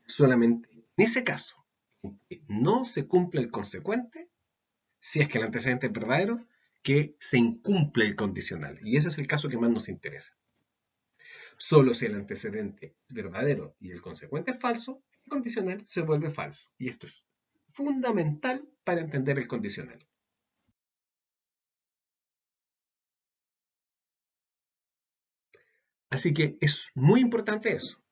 Solamente en ese caso, en que no se cumple el consecuente, si es que el antecedente es verdadero, que se incumple el condicional. Y ese es el caso que más nos interesa. Solo si el antecedente es verdadero y el consecuente es falso, el condicional se vuelve falso. Y esto es fundamental para entender el condicional. Así que es muy importante eso.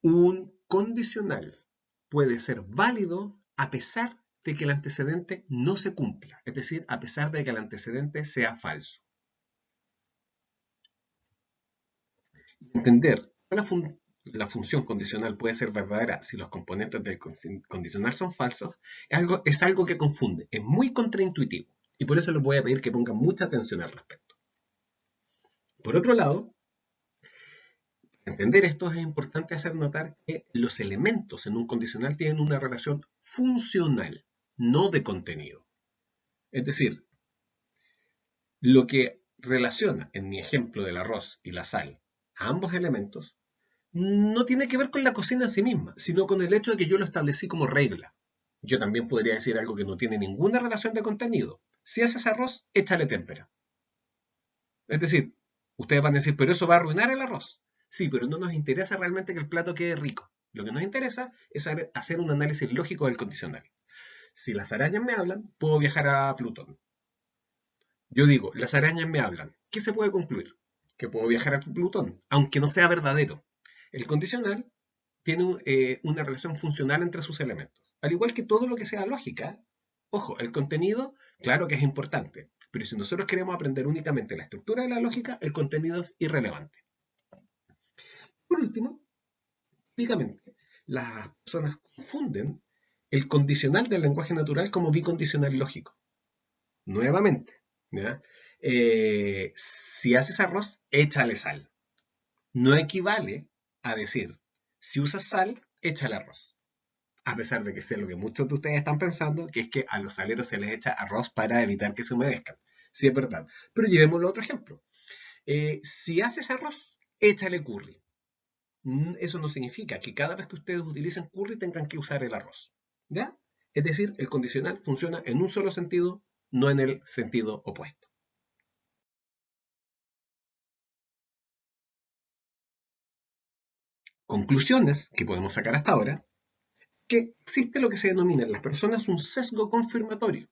Un condicional puede ser válido a pesar de que el antecedente no se cumpla, es decir, a pesar de que el antecedente sea falso. Entender que la función condicional puede ser verdadera si los componentes del condicional son falsos es algo que confunde, es muy contraintuitivo y por eso les voy a pedir que pongan mucha atención al respecto. Por otro lado, entender esto es importante hacer notar que los elementos en un condicional tienen una relación funcional, no de contenido. Es decir, lo que relaciona en mi ejemplo del arroz y la sal a ambos elementos no tiene que ver con la cocina en sí misma, sino con el hecho de que yo lo establecí como regla. Yo también podría decir algo que no tiene ninguna relación de contenido. Si haces arroz, échale témpera. Es decir, ustedes van a decir, pero eso va a arruinar el arroz. Sí, pero no nos interesa realmente que el plato quede rico. Lo que nos interesa es hacer un análisis lógico del condicional. Si las arañas me hablan, puedo viajar a Plutón. Yo digo, las arañas me hablan. ¿Qué se puede concluir? Que puedo viajar a Plutón, aunque no sea verdadero. El condicional tiene una relación funcional entre sus elementos. Al igual que todo lo que sea lógica, ojo, el contenido, claro que es importante, pero si nosotros queremos aprender únicamente la estructura de la lógica, el contenido es irrelevante. Por último, típicamente, las personas confunden el condicional del lenguaje natural como bicondicional lógico. Nuevamente, ¿ya? Si haces arroz, échale sal. No equivale a decir, si usas sal, échale arroz. A pesar de que sé lo que muchos de ustedes están pensando, que es que a los saleros se les echa arroz para evitar que se humedezcan. Sí, es verdad. Pero llevémoslo a otro ejemplo. Si haces arroz, échale curry. Eso no significa que cada vez que ustedes utilicen curry tengan que usar el arroz. ¿Ya? Es decir, el condicional funciona en un solo sentido, no en el sentido opuesto. Conclusiones que podemos sacar hasta ahora, que existe lo que se denomina en las personas un sesgo confirmatorio.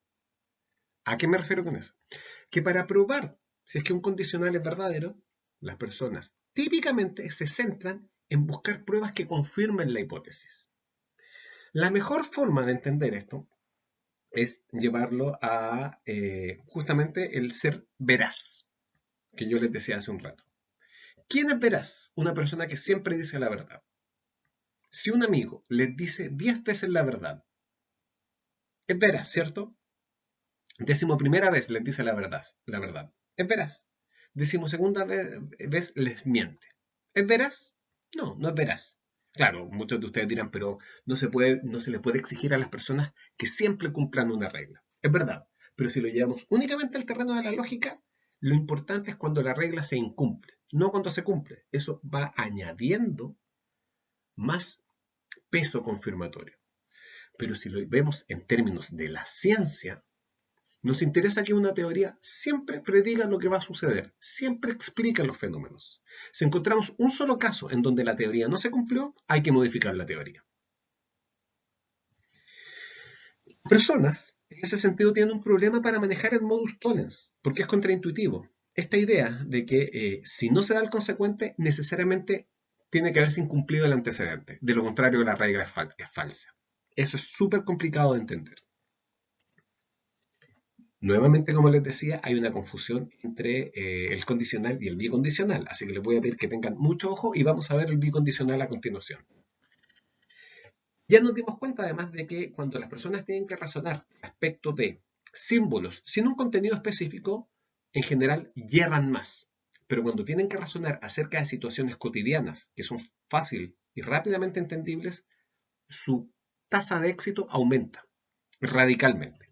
¿A qué me refiero con eso? Que para probar si es que un condicional es verdadero, las personas típicamente se centran en buscar pruebas que confirmen la hipótesis. La mejor forma de entender esto es llevarlo a justamente el ser veraz, que yo les decía hace un rato. ¿Quién es veraz? Una persona que siempre dice la verdad. Si un amigo les dice 10 veces la verdad, es veraz, ¿cierto? Décimo primera vez les dice la verdad. Es veraz. Décimo segunda vez les miente. ¿Es veraz? No, no es veraz. Claro, muchos de ustedes dirán, pero no se le puede exigir a las personas que siempre cumplan una regla. Es verdad, pero si lo llevamos únicamente al terreno de la lógica, lo importante es cuando la regla se incumple, no cuando se cumple. Eso va añadiendo más peso confirmatorio. Pero si lo vemos en términos de la ciencia, nos interesa que una teoría siempre prediga lo que va a suceder, siempre explica los fenómenos. Si encontramos un solo caso en donde la teoría no se cumplió, hay que modificar la teoría. Personas, en ese sentido, tienen un problema para manejar el modus tollens, porque es contraintuitivo. Esta idea de que si no se da el consecuente, necesariamente tiene que haberse incumplido el antecedente. De lo contrario, la regla es falsa. Eso es súper complicado de entender. Nuevamente, como les decía, hay una confusión entre el condicional y el bicondicional, así que les voy a pedir que tengan mucho ojo y vamos a ver el bicondicional a continuación. Ya nos dimos cuenta además de que cuando las personas tienen que razonar respecto de símbolos sin un contenido específico, en general llevan más. Pero cuando tienen que razonar acerca de situaciones cotidianas que son fácil y rápidamente entendibles, su tasa de éxito aumenta radicalmente.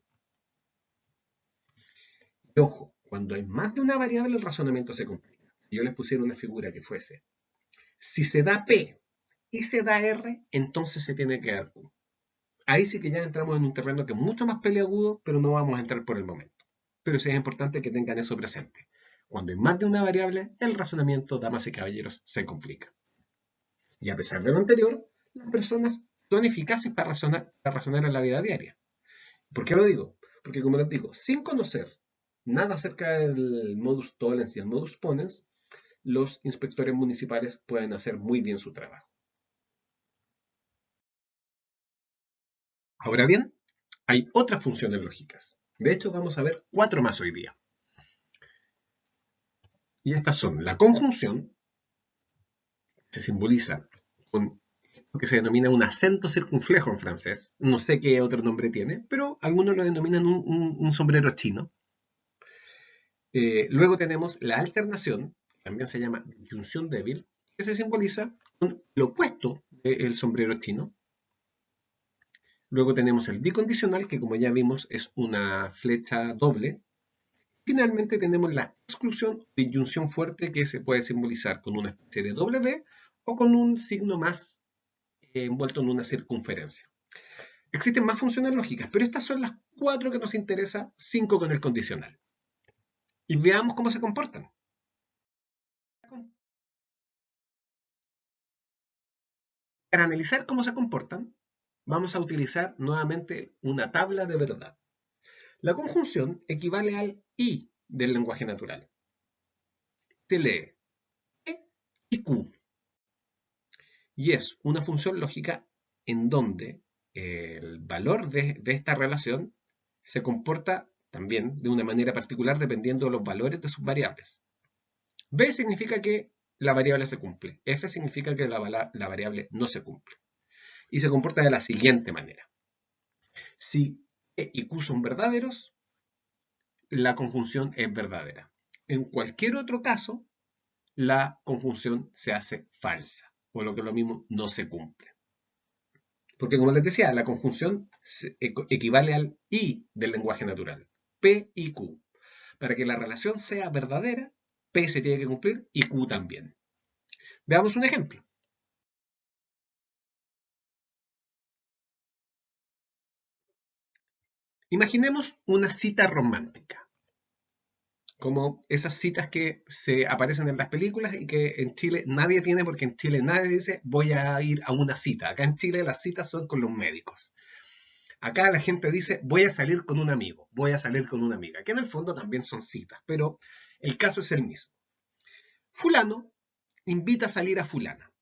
Y ojo, cuando hay más de una variable el razonamiento se complica. Yo les pusiera una figura que fuese, si se da P y se da R, entonces se tiene que dar Q. Ahí sí que ya entramos en un terreno que es mucho más peleagudo, pero no vamos a entrar por el momento. Pero sí es importante que tengan eso presente. Cuando hay más de una variable, el razonamiento, damas y caballeros, se complica. Y a pesar de lo anterior, las personas son eficaces para razonar en la vida diaria. ¿Por qué lo digo? Porque como les digo, sin conocer nada acerca del modus tollens y el modus ponens, los inspectores municipales pueden hacer muy bien su trabajo. Ahora bien, hay otras funciones lógicas. De hecho, vamos a ver 4 más hoy día. Y estas son la conjunción, se simboliza con lo que se denomina un acento circunflejo en francés. No sé qué otro nombre tiene, pero algunos lo denominan un sombrero chino. Luego tenemos la alternación, también se llama disyunción débil, que se simboliza con lo opuesto del sombrero chino. Luego tenemos el bicondicional, que como ya vimos es una flecha doble. Finalmente tenemos la exclusión de disyunción fuerte, que se puede simbolizar con una especie de W o con un signo más envuelto en una circunferencia. Existen más funciones lógicas, pero estas son las 4 que nos interesan, 5 con el condicional. Y veamos cómo se comportan. Para analizar cómo se comportan, vamos a utilizar nuevamente una tabla de verdad. La conjunción equivale al I del lenguaje natural. Se lee E y Q. Y es una función lógica en donde el valor de esta relación se comporta también de una manera particular dependiendo de los valores de sus variables. B significa que la variable se cumple. F significa que la variable no se cumple. Y se comporta de la siguiente manera. Si E y Q son verdaderos, la conjunción es verdadera. En cualquier otro caso, la conjunción se hace falsa, o lo que es lo mismo, no se cumple. Porque como les decía, la conjunción equivale al I del lenguaje natural, P y Q. Para que la relación sea verdadera, P se tiene que cumplir y Q también. Veamos un ejemplo. Imaginemos una cita romántica, como esas citas que se aparecen en las películas y que en Chile nadie tiene, porque en Chile nadie dice voy a ir a una cita. Acá en Chile las citas son con los médicos. Acá la gente dice voy a salir con un amigo, voy a salir con una amiga, que en el fondo también son citas, pero el caso es el mismo. Fulano invita a salir a fulana.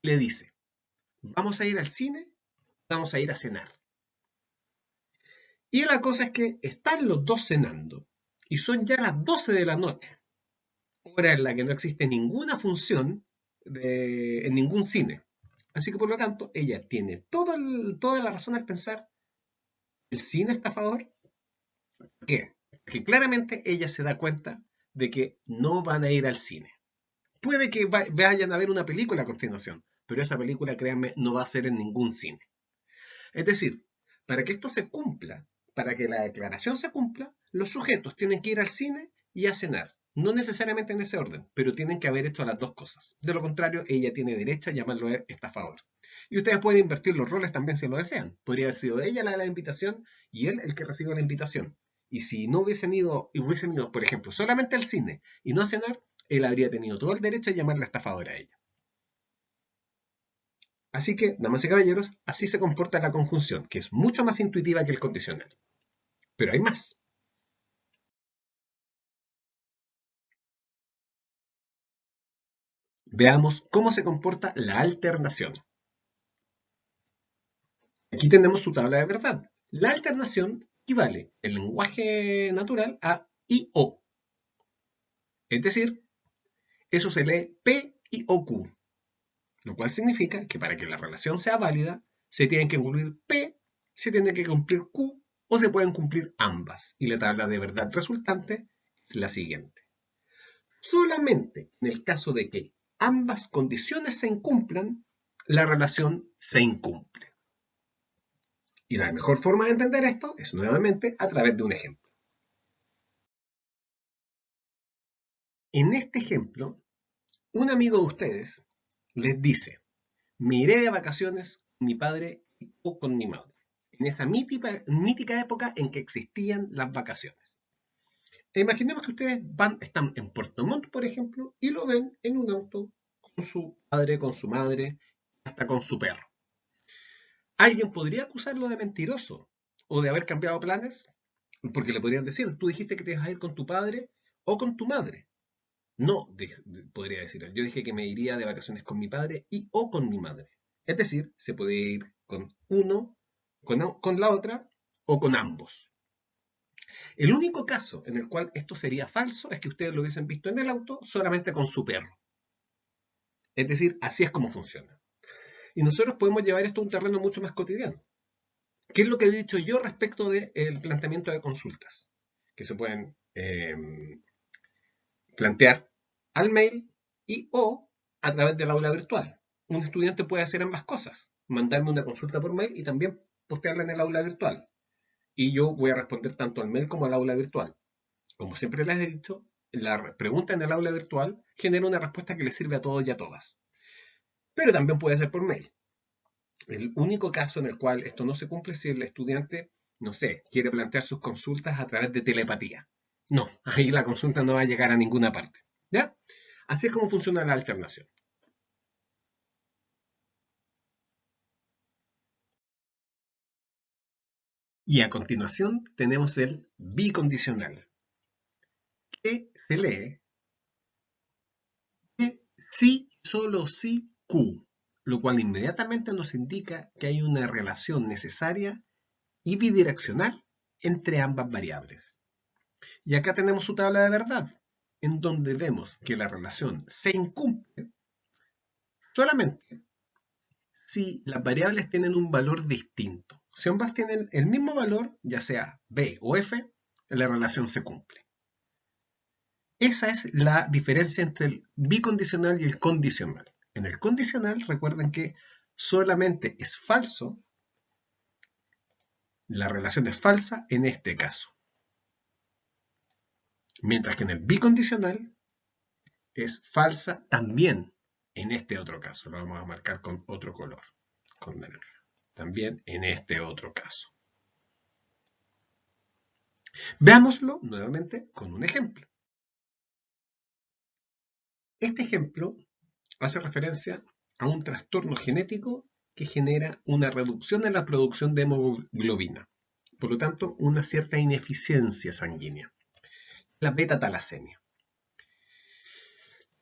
Le dice, vamos a ir al cine, vamos a ir a cenar. Y la cosa es que están los dos cenando y son ya las 12 de la noche, hora en la que no existe ninguna función en ningún cine. Así que por lo tanto, ella tiene toda la razón al pensar, ¿el cine está a favor? ¿Por qué? Porque claramente ella se da cuenta de que no van a ir al cine. Puede que vayan a ver una película a continuación, pero esa película, créanme, no va a ser en ningún cine. Es decir, para que esto se cumpla, para que la declaración se cumpla, los sujetos tienen que ir al cine y a cenar. No necesariamente en ese orden, pero tienen que haber hecho las dos cosas. De lo contrario, ella tiene derecho a llamarlo estafador. Y ustedes pueden invertir los roles también si lo desean. Podría haber sido ella la de la invitación y él el que recibió la invitación. Y si no hubiesen ido, por ejemplo, solamente al cine y no a cenar, él habría tenido todo el derecho a llamarla estafadora a ella. Así que, damas y caballeros, así se comporta la conjunción, que es mucho más intuitiva que el condicional. Pero hay más. Veamos cómo se comporta la alternación. Aquí tenemos su tabla de verdad. La alternación equivale en lenguaje natural a I o. Es decir, eso se lee P y o Q. Lo cual significa que para que la relación sea válida, se tienen que cumplir P, se tiene que cumplir Q o se pueden cumplir ambas. Y la tabla de verdad resultante es la siguiente. Solamente en el caso de que ambas condiciones se incumplan, la relación se incumple. Y la mejor forma de entender esto es nuevamente a través de un ejemplo. En este ejemplo, un amigo de ustedes les dice, me iré de vacaciones con mi padre o con mi madre, en esa mítica época en que existían las vacaciones. Imaginemos que ustedes están en Puerto Montt, por ejemplo, y lo ven en un auto con su padre, con su madre, hasta con su perro. ¿Alguien podría acusarlo de mentiroso o de haber cambiado planes? Porque le podrían decir, tú dijiste que te ibas a ir con tu padre o con tu madre. No, podría decir él. Yo dije que me iría de vacaciones con mi padre y o con mi madre. Es decir, se puede ir con uno, con la otra o con ambos. El único caso en el cual esto sería falso es que ustedes lo hubiesen visto en el auto solamente con su perro. Es decir, así es como funciona. Y nosotros podemos llevar esto a un terreno mucho más cotidiano. ¿Qué es lo que he dicho yo respecto del planteamiento de consultas? Que se pueden plantear al mail y o a través del aula virtual. Un estudiante puede hacer ambas cosas, mandarme una consulta por mail y también postearla en el aula virtual. Y yo voy a responder tanto al mail como al aula virtual. Como siempre les he dicho, la pregunta en el aula virtual genera una respuesta que le sirve a todos y a todas. Pero también puede ser por mail. El único caso en el cual esto no se cumple es si el estudiante, no sé, quiere plantear sus consultas a través de telepatía. No, ahí la consulta no va a llegar a ninguna parte. ¿Ya? Así es como funciona la alternación. Y a continuación tenemos el bicondicional, que se lee que sí, solo sí, Q, lo cual inmediatamente nos indica que hay una relación necesaria y bidireccional entre ambas variables. Y acá tenemos su tabla de verdad, en donde vemos que la relación se incumple solamente si las variables tienen un valor distinto. Si ambas tienen el mismo valor, ya sea B o F, la relación se cumple. Esa es la diferencia entre el bicondicional y el condicional. En el condicional, recuerden que solamente es falso, la relación es falsa en este caso. Mientras que en el bicondicional es falsa también en este otro caso. Lo vamos a marcar con otro color, con naranja. También en este otro caso. Veámoslo nuevamente con un ejemplo. Este ejemplo hace referencia a un trastorno genético que genera una reducción en la producción de hemoglobina. Por lo tanto, una cierta ineficiencia sanguínea. La beta-talasemia.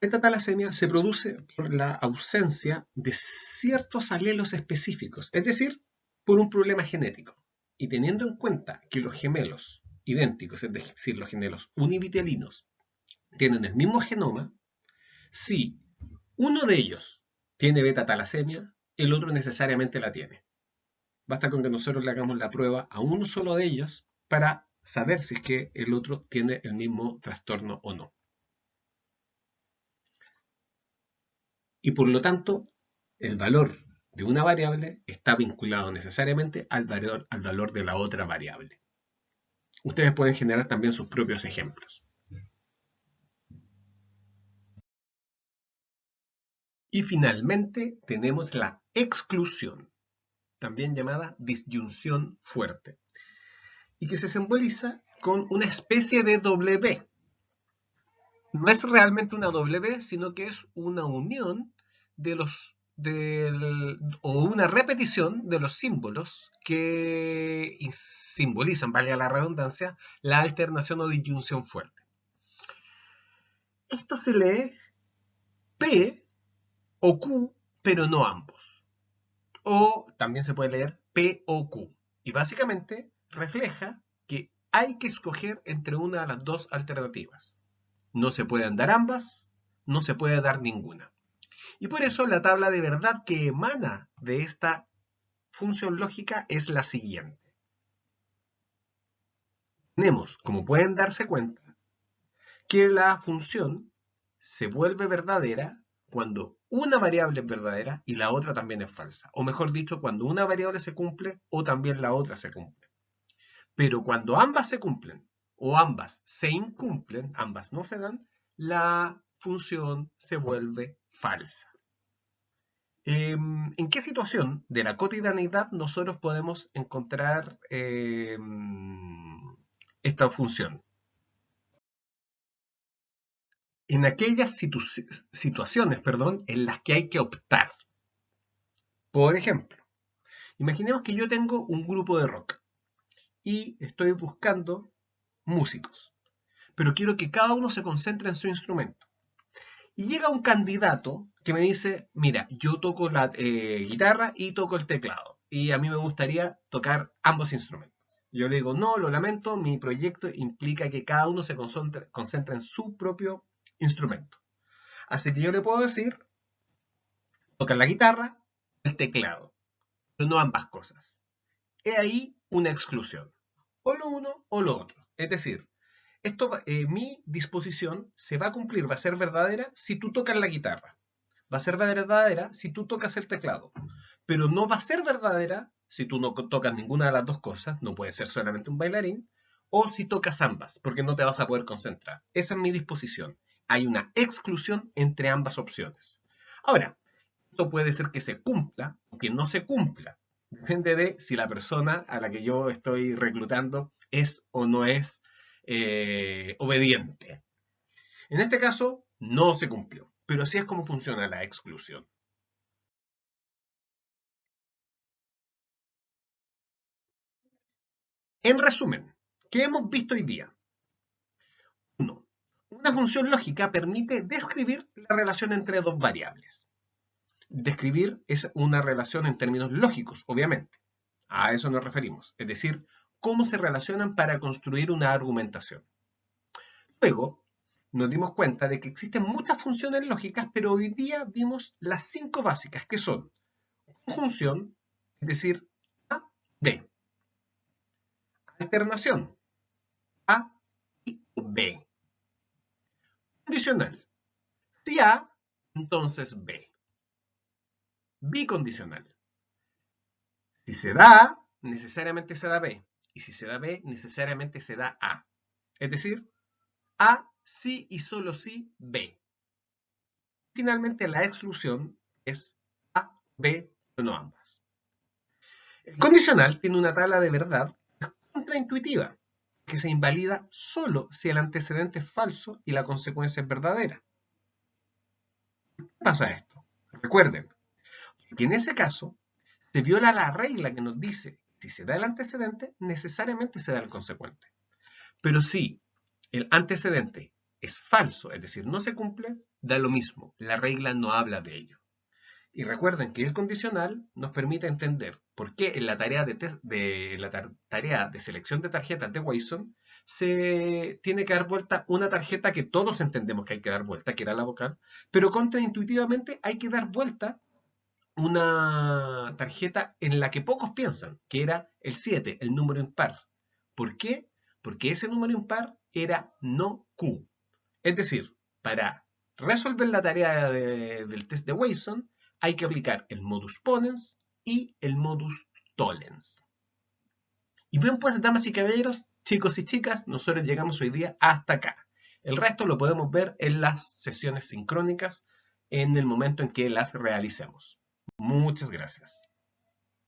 La beta-talasemia se produce por la ausencia de ciertos alelos específicos, es decir, por un problema genético. Y teniendo en cuenta que los gemelos idénticos, es decir, los gemelos univitelinos, tienen el mismo genoma, si uno de ellos tiene beta-talasemia, el otro necesariamente la tiene. Basta con que nosotros le hagamos la prueba a uno solo de ellos para saber si es que el otro tiene el mismo trastorno o no. Y por lo tanto, el valor de una variable está vinculado necesariamente al valor de la otra variable. Ustedes pueden generar también sus propios ejemplos. Y finalmente tenemos la exclusión, también llamada disyunción fuerte, y que se simboliza con una especie de W. No es realmente una W, sino que es una unión de los o una repetición de los símbolos que simbolizan, valga la redundancia, la alternación o disyunción fuerte. Esto se lee P o Q, pero no ambos. O también se puede leer P o Q. Y básicamente refleja que hay que escoger entre una de las dos alternativas. No se pueden dar ambas, no se puede dar ninguna. Y por eso la tabla de verdad que emana de esta función lógica es la siguiente. Tenemos, como pueden darse cuenta, que la función se vuelve verdadera cuando una variable es verdadera y la otra también es falsa. O mejor dicho, cuando una variable se cumple o también la otra se cumple. Pero cuando ambas se cumplen o ambas se incumplen, ambas no se dan, la función se vuelve falsa. ¿En qué situación de la cotidianidad nosotros podemos encontrar esta función? En aquellas situaciones, en las que hay que optar. Por ejemplo, imaginemos que yo tengo un grupo de rock y estoy buscando músicos, pero quiero que cada uno se concentre en su instrumento. Y llega un candidato que me dice, mira, yo toco la guitarra y toco el teclado, y a mí me gustaría tocar ambos instrumentos. Yo le digo, no, lo lamento, mi proyecto implica que cada uno se concentre en su propio instrumento. Así que yo le puedo decir, toca la guitarra, el teclado, pero no ambas cosas. He ahí una exclusión. O lo uno o lo otro. Es decir, mi disposición se va a cumplir, va a ser verdadera si tú tocas la guitarra. Va a ser verdadera si tú tocas el teclado. Pero no va a ser verdadera si tú no tocas ninguna de las dos cosas, no puedes ser solamente un bailarín, o si tocas ambas, porque no te vas a poder concentrar. Esa es mi disposición. Hay una exclusión entre ambas opciones. Ahora, esto puede ser que se cumpla o que no se cumpla. Depende de si la persona a la que yo estoy reclutando es o no es obediente. En este caso, no se cumplió, pero así es como funciona la exclusión. En resumen, ¿qué hemos visto hoy día? 1. Una función lógica permite describir la relación entre dos variables. Describir es una relación en términos lógicos, obviamente. A eso nos referimos, es decir, cómo se relacionan para construir una argumentación. Luego, nos dimos cuenta de que existen muchas funciones lógicas, pero hoy día vimos las 5 básicas, que son conjunción, es decir, A, B. Alternación, A y B. Condicional, si A, entonces B. Bicondicional, si se da A, necesariamente se da B, y si se da B, necesariamente se da A. Es decir, A sí y solo sí B. Finalmente, la exclusión es A, B o no ambas. El condicional tiene una tabla de verdad contraintuitiva, que se invalida solo si el antecedente es falso y la consecuencia es verdadera. ¿Qué pasa esto? Recuerden que en ese caso se viola la regla que nos dice que si se da el antecedente, necesariamente se da el consecuente. Pero si el antecedente es falso, es decir, no se cumple, da lo mismo. La regla no habla de ello. Y recuerden que el condicional nos permite entender por qué en la tarea de selección de tarjetas de Watson se tiene que dar vuelta una tarjeta que todos entendemos que hay que dar vuelta, que era la vocal, pero contraintuitivamente hay que dar vuelta una tarjeta en la que pocos piensan, que era el 7, el número impar. ¿Por qué? Porque ese número impar era no Q. Es decir, para resolver la tarea del test de Watson, hay que aplicar el modus ponens y el modus tollens. Y bien, pues, damas y caballeros, chicos y chicas, nosotros llegamos hoy día hasta acá. El resto lo podemos ver en las sesiones sincrónicas en el momento en que las realicemos. Muchas gracias.